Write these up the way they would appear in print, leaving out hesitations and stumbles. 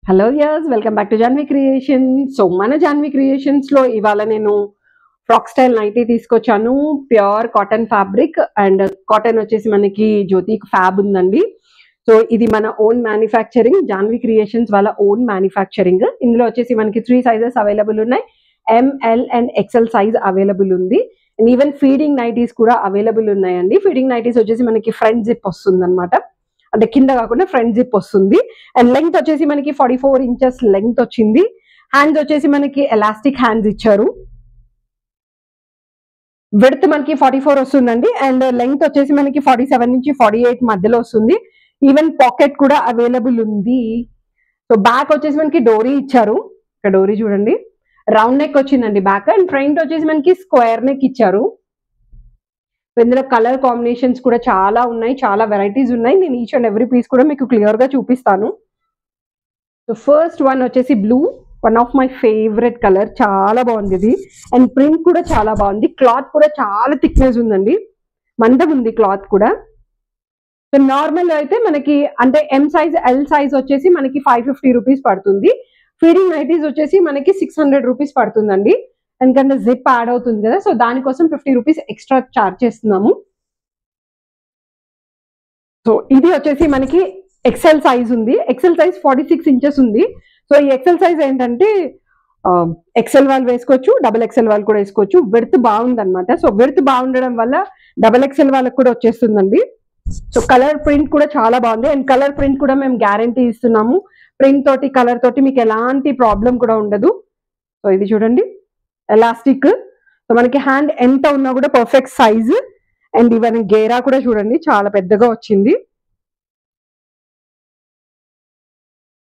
Hello యర్స్ welcome back to Janvi creation. So మన Janvi creations లో ఇవాళ నేను ఫ్రాక్ స్టైల్ నైటీ తీసుకొచ్చాను. Pure cotton fabric and cotton వచ్చేసి మనకి జ్యోతి ఫ్యాబ్ ఉందండి. సో ఇది మన ఓన్ మ్యానుఫ్యాక్చరింగ్, జాన్వి క్రియేషన్స్ వాళ్ళ ఓన్ మ్యానుఫ్యాక్చరింగ్. ఇందులో వచ్చేసి మనకి 3 సైజెస్ అవైలబుల్ ఉన్నాయి. M L and XL size available ఉంది. అండ్ ఈవెన్ ఫీడింగ్ నైటీస్ కూడా అవైలబుల్ ఉన్నాయండి. ఫీడింగ్ నైటీస్ వచ్చేసి మనకి ఫ్రంట్ జిప్ వస్తుంది అనమాట, అంటే కింద కాకుండా ఫ్రంట్ జిప్ వస్తుంది. అండ్ లెంగ్త్ వచ్చేసి మనకి 44 ఇంచెస్ లెంగ్త్ వచ్చింది. హ్యాండ్స్ వచ్చేసి మనకి ఎలాస్టిక్ హ్యాండ్స్ ఇచ్చారు. విడ్త్ మనకి 44 వస్తుందండి. అండ్ లెంగ్త్ వచ్చేసి మనకి 47 నుంచి 48 మధ్యలో వస్తుంది. ఈవెన్ పాకెట్ కూడా అవైలబుల్ ఉంది. సో బ్యాక్ వచ్చేసి మనకి డోరీ ఇచ్చారు. ఇక్కడ డోరీ చూడండి, రౌండ్ నెక్ వచ్చిందండి బ్యాక్. అండ్ ఫ్రంట్ వచ్చేసి మనకి స్క్వేర్ నెక్ ఇచ్చారు. ఇందులో కలర్ కాంబినేషన్స్ కూడా చాలా ఉన్నాయి, చాలా వెరైటీస్ ఉన్నాయి. నేను ఈచ్ అండ్ ఎవ్రీ పీస్ కూడా మీకు క్లియర్ గా చూపిస్తాను. సో ఫస్ట్ వన్ వచ్చేసి blue, one of my favourite colour. చాలా బాగుంది ఇది. అండ్ ప్రింట్ కూడా చాలా బాగుంది. క్లాత్ కూడా చాలా థిక్నెస్ ఉందండి, మందం ఉంది క్లాత్ కూడా. సో నార్మల్ అయితే మనకి అంటే ఎం సైజ్, ఎల్ సైజ్ వచ్చేసి మనకి 550 రూపీస్ పడుతుంది. ఫీడింగ్ నైటీస్ వచ్చేసి మనకి 600 రూపీస్ పడుతుందండి. ఎందుకంటే జిప్ యాడ్ అవుతుంది కదా, సో దానికోసం 50 రూపీస్ ఎక్స్ట్రా చార్జ్ చేస్తున్నాము. సో ఇది వచ్చేసి మనకి ఎక్సెల్ సైజ్ ఉంది. ఎక్సెల్ సైజ్ 46 ఇంచెస్ ఉంది. సో ఈ ఎక్సెల్ సైజ్ ఏంటంటే ఎక్సెల్ వాళ్ళు వేసుకోవచ్చు, డబుల్ ఎక్సెల్ వాళ్ళు కూడా వేసుకోవచ్చు. విడ్త్ బాగుంది అనమాట. సో విడ్త్ బాగుండడం వల్ల డబుల్ ఎక్సెల్ వాళ్ళకి కూడా వచ్చేస్తుందండి. సో కలర్ ప్రింట్ కూడా చాలా బాగుంది. అండ్ కలర్ ప్రింట్ కూడా మేము గ్యారంటీ ఇస్తున్నాము. ప్రింట్ తోటి, కలర్ తోటి మీకు ఎలాంటి ప్రాబ్లం కూడా ఉండదు. సో ఇది చూడండి, ఎలాస్టిక్. సో మనకి హ్యాండ్ ఎంత ఉన్నా కూడా పర్ఫెక్ట్ సైజ్. అండ్ ఈవెన్ గేరా కూడా చూడండి, చాలా పెద్దగా వచ్చింది.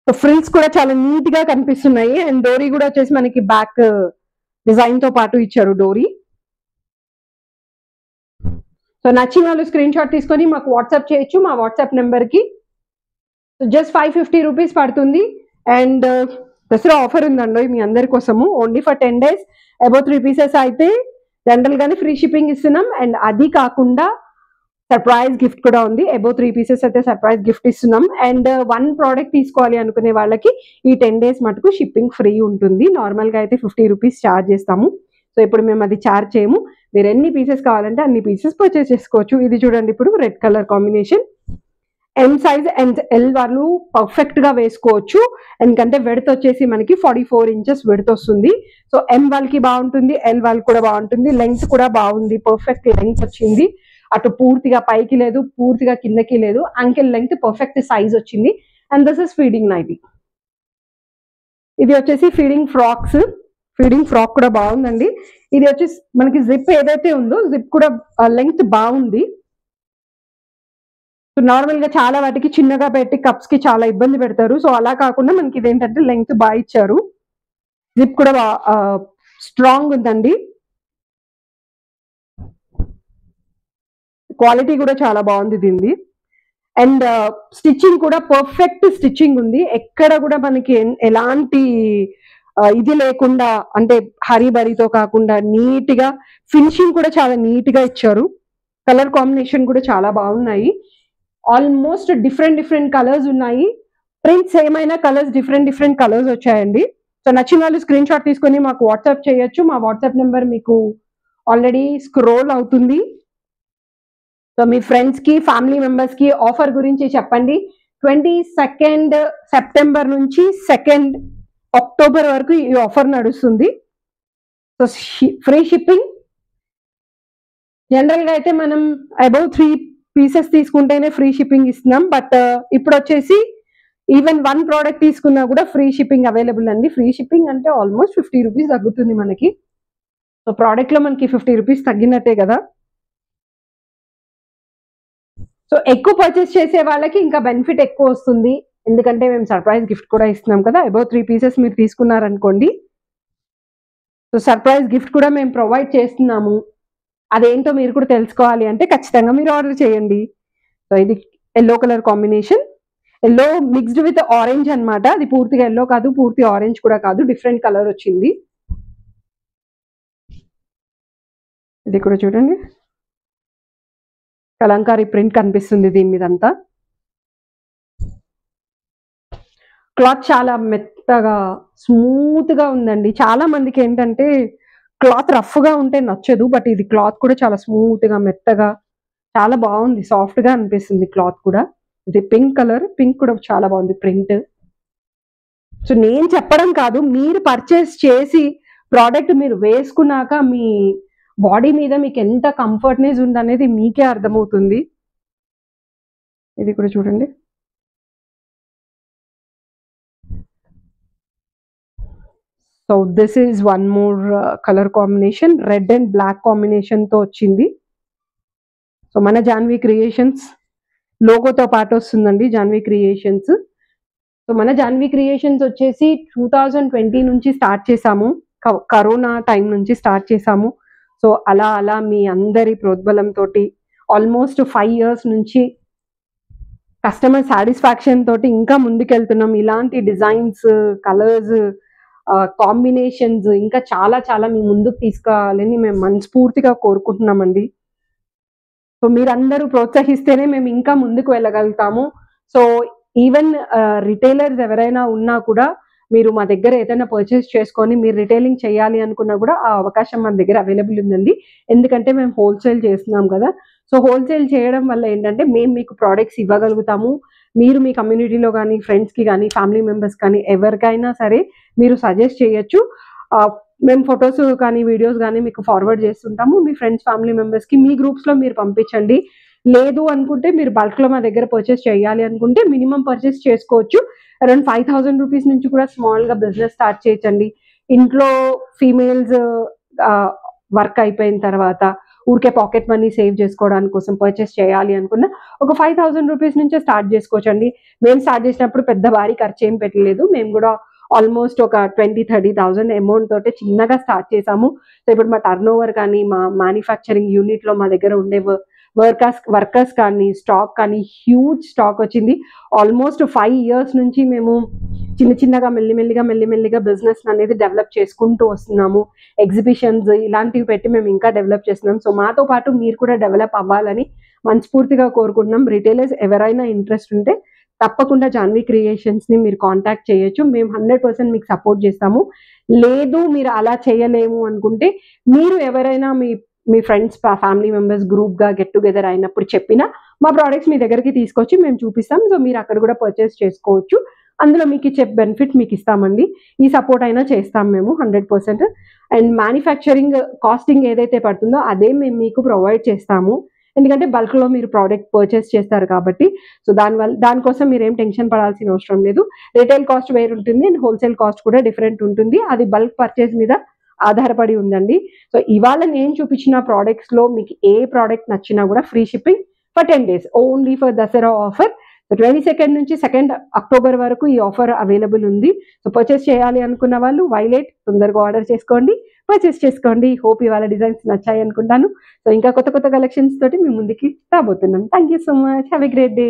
సో ఫ్రిల్స్ కూడా చాలా నీట్ గా కనిపిస్తున్నాయి. అండ్ డోరీ కూడా వచ్చేసి మనకి బ్యాక్ డిజైన్ తో పాటు ఇచ్చారు డోరీ. సో నచ్చిన వాళ్ళు స్క్రీన్ షాట్ తీసుకొని మాకు వాట్సాప్ చేయొచ్చు, మా వాట్సాప్ నెంబర్ కి. సో జస్ట్ 550 రూపీస్ పడుతుంది. అండ్ దసరా ఆఫర్ ఉందండి మీ అందరి కోసము. Only for 10 days. Above 3 pieces అయితే జనరల్ గానే ఫ్రీ షిప్పింగ్ ఇస్తున్నాం. అండ్ అది కాకుండా సర్ప్రైజ్ గిఫ్ట్ కూడా ఉంది. అబౌవ్ 3 పీసెస్ అయితే సర్ప్రైజ్ గిఫ్ట్ ఇస్తున్నాం. అండ్ 1 ప్రోడక్ట్ తీసుకోవాలి అనుకునే వాళ్ళకి ఈ 10 days మటుకు షిప్పింగ్ ఫ్రీ ఉంటుంది. నార్మల్ గా అయితే 50 రూపీస్ ఛార్జ్ చేస్తాము. సో ఇప్పుడు మేము అది ఛార్జ్ చేయము. మీరు ఎన్ని పీసెస్ కావాలంటే అన్ని పీసెస్ పర్చేస్ చేసుకోవచ్చు. ఇది చూడండి, ఇప్పుడు red colour combination. M size and L వాళ్ళు పర్ఫెక్ట్ గా వేసుకోవచ్చు. ఎందుకంటే విడ్త్ వచ్చేసి మనకి 44 ఇంచెస్ విడ్త్ వస్తుంది. సో ఎం వాళ్ళకి బాగుంటుంది, ఎల్ వాళ్ళకి కూడా బాగుంటుంది. లెంగ్త్ కూడా బాగుంది, పర్ఫెక్ట్ లెంగ్త్ వచ్చింది. అటు పూర్తిగా పైకి లేదు, పూర్తిగా కిందకి లేదు. అంకెల్ లెంగ్త్ పర్ఫెక్ట్ సైజ్ వచ్చింది. And this is feeding nightie. ఇది వచ్చేసి ఫీడింగ్ ఫ్రాక్స్. ఫీడింగ్ ఫ్రాక్ కూడా బాగుందండి. ఇది వచ్చేసి మనకి జిప్ ఏదైతే ఉందో జిప్ కూడా లెంగ్త్ బాగుంది. సో నార్మల్ గా చాలా వాటికి చిన్నగా పెట్టి కప్స్ కి చాలా ఇబ్బంది పెడతారు. సో అలా కాకుండా మనకి ఇదేంటంటే లెంగ్త్ బాగా ఇచ్చారు. జిప్ కూడా స్ట్రాంగ్ ఉందండి. క్వాలిటీ కూడా చాలా బాగుంది దీనిది. అండ్ స్టిచ్చింగ్ కూడా పర్ఫెక్ట్ స్టిచ్చింగ్ ఉంది. ఎక్కడ కూడా మనకి ఎలాంటి ఇది లేకుండా, అంటే హరిబరితో కాకుండా నీట్ గా, ఫినిషింగ్ కూడా చాలా నీట్ గా ఇచ్చారు. కలర్ కాంబినేషన్ కూడా చాలా బాగున్నాయి. ఆల్మోస్ట్ డిఫరెంట్ కలర్స్ ఉన్నాయి. ప్రింట్స్ ఏమైనా కలర్స్ డిఫరెంట్ కలర్స్ వచ్చాయండి. సో నచ్చిన వాళ్ళు స్క్రీన్ షాట్ తీసుకొని మాకు వాట్సాప్ చేయొచ్చు. మా వాట్సాప్ నెంబర్ మీకు ఆల్రెడీ స్క్రోల్ అవుతుంది. సో మీ ఫ్రెండ్స్ కి, ఫ్యామిలీ మెంబర్స్ కి ఆఫర్ గురించి చెప్పండి. 22 సెప్టెంబర్ నుంచి 2 అక్టోబర్ వరకు ఈ ఆఫర్ నడుస్తుంది. So free shipping. జనరల్ గా అయితే మనం అబౌవ్ 3 పీసెస్ తీసుకుంటేనే ఫ్రీ షిప్పింగ్ ఇస్తున్నాం. బట్ ఇప్పుడు వచ్చేసి ఈవెన్ 1 ప్రోడక్ట్ తీసుకున్నా కూడా ఫ్రీ షిప్పింగ్ అవైలబుల్ అండి. ఫ్రీ షిప్పింగ్ అంటే ఆల్మోస్ట్ 50 రూపీస్ తగ్గుతుంది మనకి. సో ప్రోడక్ట్ లో మనకి 50 రూపీస్ తగ్గినట్టే కదా. సో ఎక్కువ పర్చేస్ చేసే వాళ్ళకి ఇంకా బెనిఫిట్ ఎక్కువ వస్తుంది. ఎందుకంటే మేము సర్ప్రైజ్ గిఫ్ట్ కూడా ఇస్తున్నాం కదా. అబౌవ్ 3 పీసెస్ మీరు తీసుకున్నారనుకోండి, సో సర్ప్రైజ్ గిఫ్ట్ కూడా మేము ప్రొవైడ్ చేస్తున్నాము. అదేంటో మీరు కూడా తెలుసుకోవాలి అంటే ఖచ్చితంగా మీరు ఆర్డర్ చేయండి. సో ఇది yellow colour combination. Yellow mixed with orange అనమాట. అది పూర్తిగా ఎల్లో కాదు, పూర్తి ఆరెంజ్ కూడా కాదు, డిఫరెంట్ కలర్ వచ్చింది. ఇది కూడా చూడండి, కలంకారీ ప్రింట్ కనిపిస్తుంది దీని మీద అంతా. క్లాత్ చాలా మెత్తగా స్మూత్గా ఉందండి. చాలా మందికి ఏంటంటే క్లాత్ రఫ్గా ఉంటే నచ్చదు. బట్ ఇది క్లాత్ కూడా చాలా స్మూత్గా మెత్తగా చాలా బాగుంది. సాఫ్ట్గా అనిపిస్తుంది క్లాత్ కూడా. ఇది పింక్ కలర్, పింక్ కూడా చాలా బాగుంది ప్రింట్. సో నేను చెప్పడం కాదు, మీరు పర్చేస్ చేసి ప్రోడక్ట్ మీరు వేసుకున్నాక మీ బాడీ మీద మీకు ఎంత కంఫర్ట్నెస్ ఉందనేది మీకే అర్థమవుతుంది. ఇది కూడా చూడండి. So this is one more colour combination, red and black కాంబినేషన్తో వచ్చింది. సో మన జాన్వీ క్రియేషన్స్ లోగోతో పాటు వస్తుందండి జాన్వీ క్రియేషన్స్. సో మన జాన్వీ క్రియేషన్స్ వచ్చేసి 2020 నుంచి స్టార్ట్ చేసాము. కరోనా టైం నుంచి స్టార్ట్ చేసాము. సో అలా అలా మీ అందరి ప్రోద్బలంతో ఆల్మోస్ట్ 5 years నుంచి కస్టమర్ సాటిస్ఫాక్షన్ తోటి ఇంకా ముందుకెళ్తున్నాం. ఇలాంటి డిజైన్స్, కలర్స్, కాంబినేషన్స్ ఇంకా చాలా చాలా మీ ముందుకు తీసుకురావాలని మేము మనస్ఫూర్తిగా కోరుకుంటున్నామండి. సో మీరందరూ ప్రోత్సహిస్తేనే మేము ఇంకా ముందుకు వెళ్ళగలుగుతాము. సో ఈవెన్ రిటైలర్స్ ఎవరైనా ఉన్నా కూడా మీరు మా దగ్గర ఏదైనా పర్చేస్ చేసుకొని మీరు రిటైలింగ్ చేయాలి అనుకున్నా కూడా ఆ అవకాశం మన దగ్గర అవైలబుల్ ఉందండి. ఎందుకంటే మేము హోల్సేల్ చేస్తున్నాం కదా. సో హోల్సేల్ చేయడం వల్ల ఏంటంటే మేము మీకు ప్రోడక్ట్స్ ఇవ్వగలుగుతాము. మీరు మీ కమ్యూనిటీలో కానీ, ఫ్రెండ్స్కి కానీ, ఫ్యామిలీ మెంబర్స్ కానీ ఎవరికైనా సరే మీరు సజెస్ట్ చేయొచ్చు. మేము ఫొటోస్ కానీ, వీడియోస్ కానీ మీకు ఫార్వర్డ్ చేస్తుంటాము. మీ ఫ్రెండ్స్, ఫ్యామిలీ మెంబర్స్కి మీ గ్రూప్స్లో మీరు పంపించండి. లేదు అనుకుంటే మీరు బల్క్లో మా దగ్గర పర్చేస్ చేయాలి అనుకుంటే మినిమం పర్చేస్ చేసుకోవచ్చు. అరౌండ్ 5,000 రూపీస్ నుంచి కూడా స్మాల్గా బిజినెస్ స్టార్ట్ చేయొచ్చండి. ఇంట్లో ఫీమేల్స్ వర్క్ అయిపోయిన తర్వాత ఊరికే పాకెట్ మనీ సేవ్ చేసుకోవడానికి కోసం పర్చేస్ చేయాలి అనుకున్న ఒక 5,000 రూపీస్ నుంచే స్టార్ట్ చేసుకోవచ్చండి. మేము స్టార్ట్ చేసినప్పుడు పెద్ద భారీ ఖర్చు ఏం పెట్టలేదు. మేము కూడా ఆల్మోస్ట్ ఒక 20,000-30,000 అమౌంట్ తోటి చిన్నగా స్టార్ట్ చేసాము. సో ఇప్పుడు మా టర్న్ ఓవర్ కానీ, మా మ్యానుఫ్యాక్చరింగ్ యూనిట్లో మా దగ్గర ఉండే వర్కర్స్ కానీ, స్టాక్ కానీ హ్యూజ్ స్టాక్ వచ్చింది. ఆల్మోస్ట్ 5 years నుంచి మేము చిన్న చిన్నగా మెల్లిమెల్లిగా బిజినెస్ అనేది డెవలప్ చేసుకుంటూ వస్తున్నాము. ఎగ్జిబిషన్స్ ఇలాంటివి పెట్టి మేము ఇంకా డెవలప్ చేస్తున్నాం. సో మాతో పాటు మీరు కూడా డెవలప్ అవ్వాలని మనస్ఫూర్తిగా కోరుకుంటున్నాం. రిటైలర్స్ ఎవరైనా ఇంట్రెస్ట్ ఉంటే తప్పకుండా జాన్వీ క్రియేషన్స్ని మీరు కాంటాక్ట్ చేయొచ్చు. మేము 100% మీకు సపోర్ట్ చేస్తాము. లేదు మీరు అలా చేయలేము అనుకుంటే మీరు ఎవరైనా మీ ఫ్రెండ్స్, ఫ్యామిలీ మెంబర్స్ గ్రూప్గా గెట్ టుగెదర్ అయినప్పుడు చెప్పినా మా ప్రోడక్ట్స్ మీ దగ్గరికి తీసుకొచ్చి మేము చూపిస్తాం. సో మీరు అక్కడ కూడా పర్చేస్ చేసుకోవచ్చు. అందులో మీకు ఇచ్చే బెనిఫిట్ మీకు ఇస్తామండి. ఈ సపోర్ట్ అయినా చేస్తాం మేము 100%. అండ్ మ్యానుఫ్యాక్చరింగ్ కాస్టింగ్ ఏదైతే పడుతుందో అదే మేము మీకు ప్రొవైడ్ చేస్తాము. ఎందుకంటే బల్క్లో మీరు ప్రోడక్ట్ పర్చేస్ చేస్తారు కాబట్టి. సో దానికోసం మీరు ఏం టెన్షన్ పడాల్సిన అవసరం లేదు. రిటైల్ కాస్ట్ వేరు ఉంటుంది అండ్ హోల్సేల్ కాస్ట్ కూడా డిఫరెంట్ ఉంటుంది. అది బల్క్ పర్చేస్ మీద ఆధారపడి ఉందండి. సో ఇవాళ నేను చూపించిన ప్రోడక్ట్స్లో మీకు ఏ ప్రోడక్ట్ నచ్చినా కూడా free shipping for 10 days only for Dasara offer. So 22 నుంచి 2 October వరకు ఈ ఆఫర్ అవైలబుల్ ఉంది. సో పర్చేస్ చేయాలి అనుకున్న వాళ్ళు వైలెట్ తొందరగా ఆర్డర్ చేసుకోండి, పర్చేస్ చేసుకోండి. హోప్ ఇవాళ డిజైన్స్ నచ్చాయి అనుకుంటాను. సో ఇంకా కొత్త కొత్త కలెక్షన్స్ తోటి మీ ముందుకి రాబోతున్నాం. Thank you so much. Have a great day.